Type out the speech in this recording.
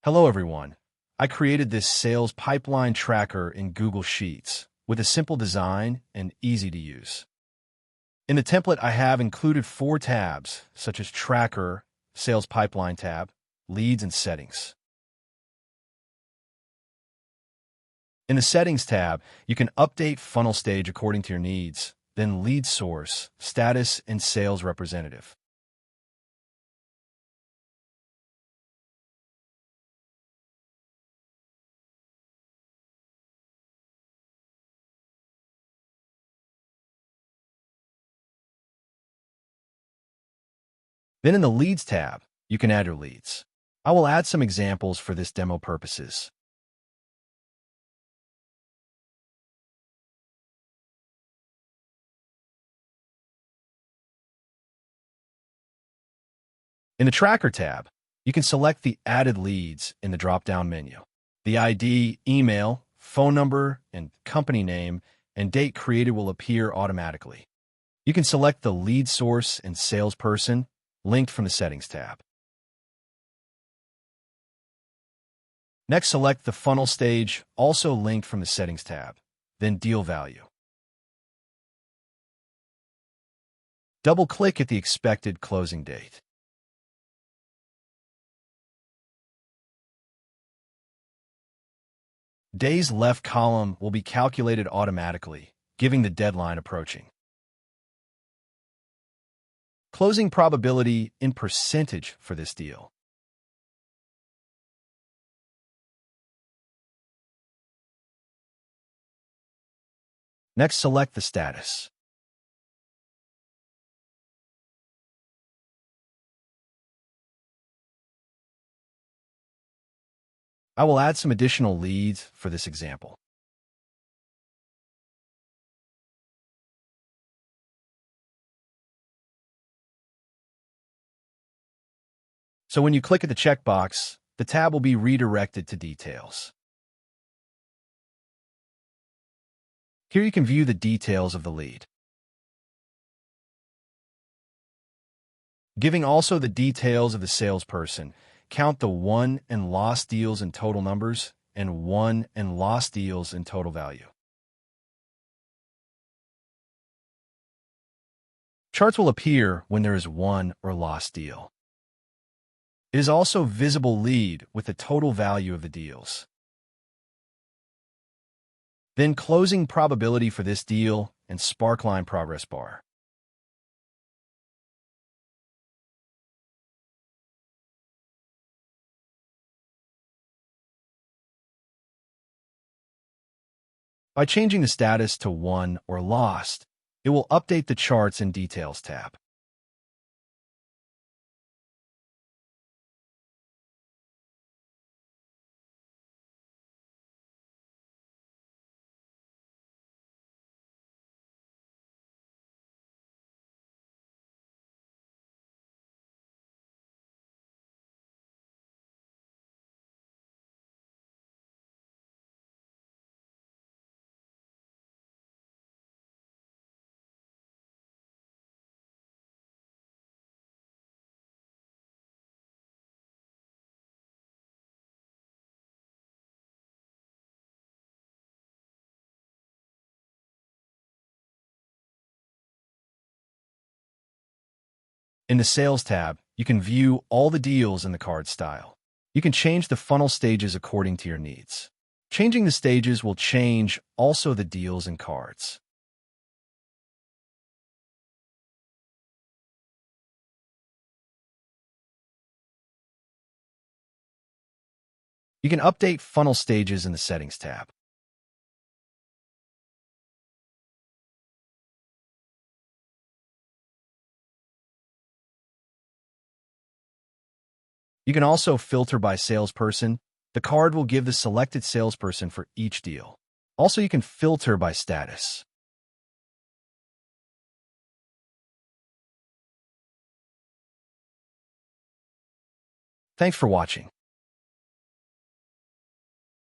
Hello, everyone. I created this sales pipeline tracker in Google Sheets with a simple design and easy to use. In the template, I have included 4 tabs, such as Tracker, Sales Pipeline tab, Leads, and Settings. In the Settings tab, you can update funnel stage according to your needs, then lead source, status, and sales representative. Then in the Leads tab, you can add your leads. I will add some examples for this demo purposes. In the Tracker tab, you can select the added leads in the drop-down menu. The ID, email, phone number, and company name and date created will appear automatically. You can select the lead source and salesperson linked from the Settings tab. Next, select the funnel stage, also linked from the Settings tab, then deal value. Double-click at the expected closing date. Days left column will be calculated automatically, giving the deadline approaching. Closing probability in percentage for this deal. Next, select the status. I will add some additional leads for this example. So when you click at the checkbox, the tab will be redirected to details. Here you can view the details of the lead. Giving also the details of the salesperson, count the won and lost deals in total numbers and won and lost deals in total value. Charts will appear when there is won or lost deal. It is also visible lead with the total value of the deals. Then closing probability for this deal and sparkline progress bar. By changing the status to won or lost, it will update the Charts and Details tab. In the Sales tab, you can view all the deals in the card style. You can change the funnel stages according to your needs. Changing the stages will change also the deals and cards. You can update funnel stages in the Settings tab. You can also filter by salesperson. The card will give the selected salesperson for each deal. Also, you can filter by status. Thanks for watching.